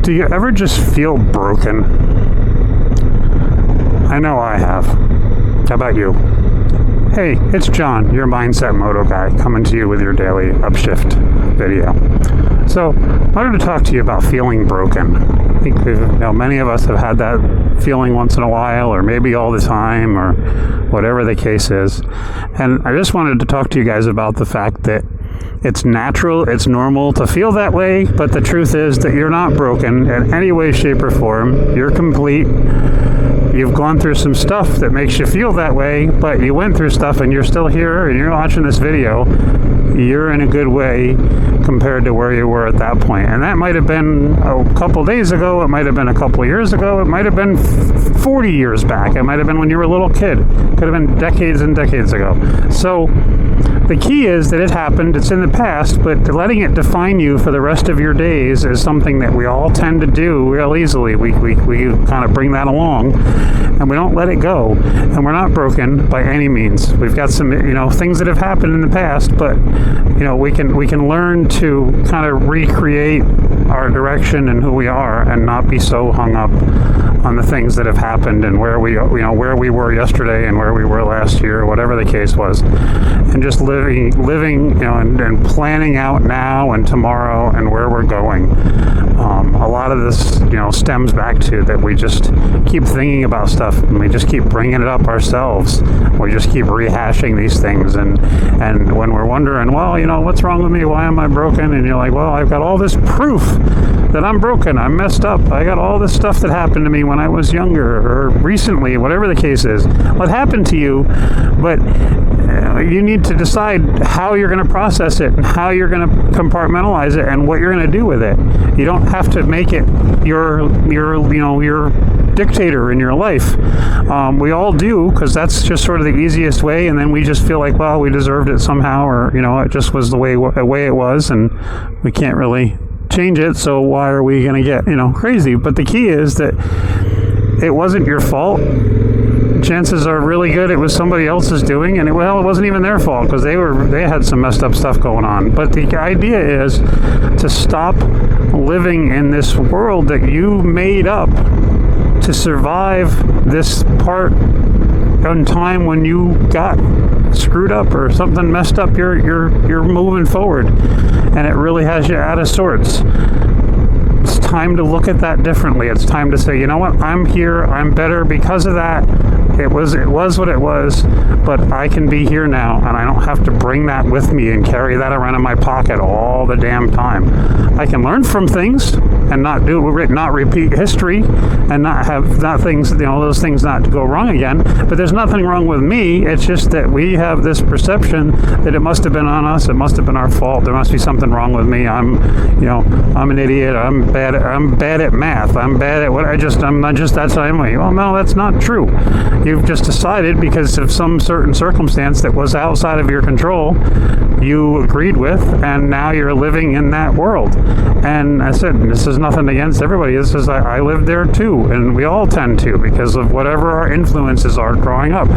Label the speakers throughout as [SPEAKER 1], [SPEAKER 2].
[SPEAKER 1] Do you ever just feel broken? I know I have. How about you? Hey, it's John, your Mindset Moto guy, coming to you with your daily Upshift video. So, I wanted to talk to you about feeling broken. I think many of us have had that feeling once in a while, or maybe all the time, or whatever the case is. And I just wanted to talk to you guys about the fact that it's natural, it's normal to feel that way, but the truth is that you're not broken in any way, shape, or form. You're complete. You've gone through some stuff that makes you feel that way, but you went through stuff and you're still here and you're watching this video. You're in a good way compared to where you were at that point. And that might have been a couple days ago, it might have been a couple years ago, it might have been 40 years back, it might have been when you were a little kid, could have been decades and decades ago. So the key is that it happened, it's in the past, but letting it define you for the rest of your days is something that we all tend to do real easily. We kind of bring that along, and we don't let it go. And we're not broken by any means. We've got some, things that have happened in the past, but, we can learn to kind of recreate our direction and who we are and not be so hung up on the things that have happened and where we were yesterday and where we were last year, whatever the case was, and just living, and planning out now and tomorrow and where we're going. A lot of this, stems back to that we just keep thinking about stuff and we just keep bringing it up ourselves. We just keep rehashing these things, and when we're wondering, well, what's wrong with me? Why am I broken? And you're like, well, I've got all this proof that I'm broken, I'm messed up, I got all this stuff that happened to me when I was younger or recently, whatever the case is. What happened to you, but you need to decide how you're going to process it and how you're going to compartmentalize it and what you're going to do with it. You don't have to make it your dictator in your life. We all do, because that's just sort of the easiest way, and then we just feel like, well, we deserved it somehow, or it just was the way it was, and we can't really change it, so why are we going to get crazy? But the key is that it wasn't your fault. Chances are really good it was somebody else's doing, and it wasn't even their fault, because they had some messed up stuff going on. But the idea is to stop living in this world that you made up to survive this part in time when you got screwed up or something messed up. You're moving forward, and it really has you out of sorts. It's time to look at that differently. It's time to say, you know what, I'm here, I'm better because of that. It was what it was, but I can be here now, and I don't have to bring that with me and carry that around in my pocket all the damn time. I can learn from things and not repeat history, and not things, those things not go wrong again. But there's nothing wrong with me. It's just that we have this perception that it must have been on us. It must have been our fault. There must be something wrong with me. I'm an idiot. I'm bad at math. I'm bad at I'm not just that same way. Well, no, that's not true. You've just decided, because of some certain circumstance that was outside of your control, you agreed with, and now you're living in that world. And I said, this is nothing against everybody. This is, I lived there too, and we all tend to, because of whatever our influences are growing up.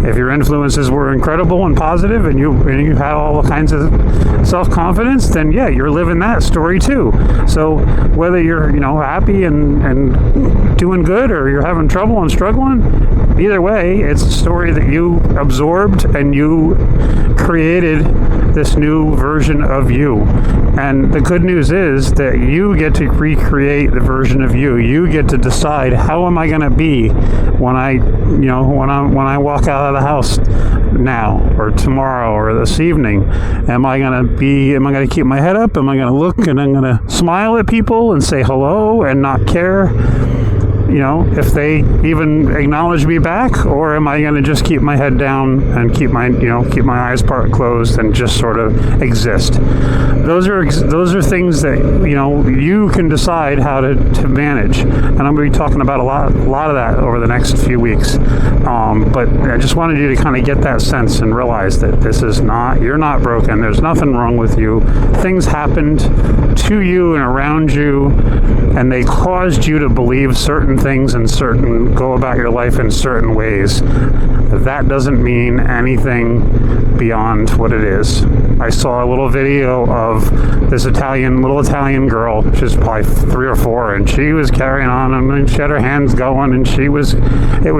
[SPEAKER 1] If your influences were incredible and positive, and you had all kinds of self-confidence, then yeah, you're living that story too. So whether you're happy and doing good, or you're having trouble and struggling, either way, it's a story that you absorbed, and you created this new version of you. And the good news is that you get to recreate the version of you. You get to decide, how am I going to be when I walk out of the house now, or tomorrow, or this evening? Am I going to keep my head up? Am I going to look and I'm going to smile at people and say hello and not care if they even acknowledge me back, or am I going to just keep my head down and keep my eyes part closed and just sort of exist? Those are things that you can decide how to manage, and I'm going to be talking about a lot of that over the next few weeks. But I just wanted you to kind of get that sense and realize that you're not broken. There's nothing wrong with you. Things happened to you and around you, and they caused you to believe certain things and go about your life in certain ways, that doesn't mean anything beyond what it is. I saw a little video of this little Italian girl. She's probably 3 or 4, and she was carrying on, and she had her hands going, and it was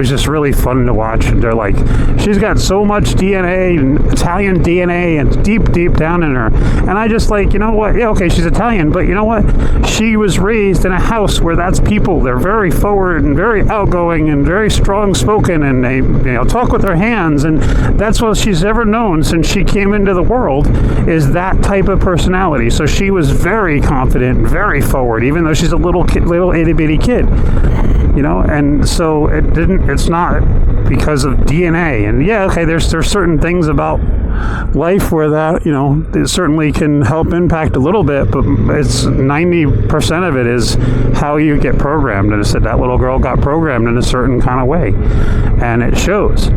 [SPEAKER 1] just really fun to watch. And they're like, she's got so much DNA, Italian DNA, and deep down in her. And I just like, you know what? Yeah, okay, she's Italian, but you know what? She was raised in a house where that's people. They're very forward and very outgoing and very strong spoken, and they talk with their hands, and that's what she's ever known since she came into the world, is that type of personality. So she was very confident and very forward, even though she's a little itty bitty kid, and so it's not because of DNA. And yeah, okay, there's certain things about life where that, it certainly can help impact a little bit, but it's 90% of it is how you get programmed. And I said that little girl got programmed in a certain kind of way, and it shows.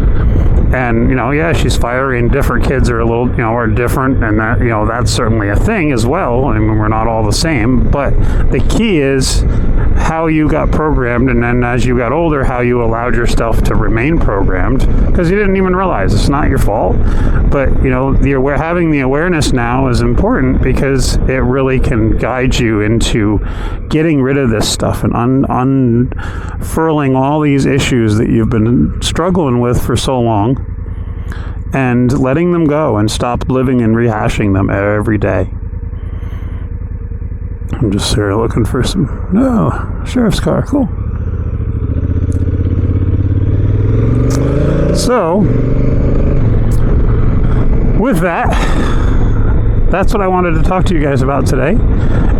[SPEAKER 1] And, she's fiery, and different kids are a little, are different, and that, that's certainly a thing as well. I mean, we're not all the same, but the key is how you got programmed, and then as you got older, how you allowed yourself to remain programmed, because you didn't even realize it's not your fault. But, having the awareness now is important, because it really can guide you into getting rid of this stuff and unfurling all these issues that you've been struggling with for so long, and letting them go and stop living and rehashing them every day. I'm just here looking for sheriff's car. Cool. So, with that, that's what I wanted to talk to you guys about today.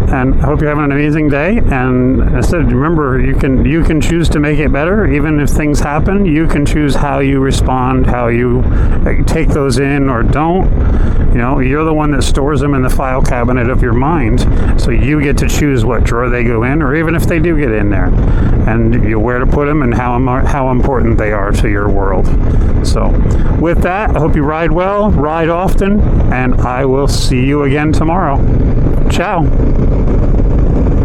[SPEAKER 1] And I hope you're having an amazing day. And I said, remember, you can choose to make it better. Even if things happen, you can choose how you respond, how you take those in or don't. You're the one that stores them in the file cabinet of your mind. So you get to choose what drawer they go in, or even if they do get in there, and where to put them and how important they are to your world. So with that, I hope you ride well, ride often, and I will see you again tomorrow. Ciao.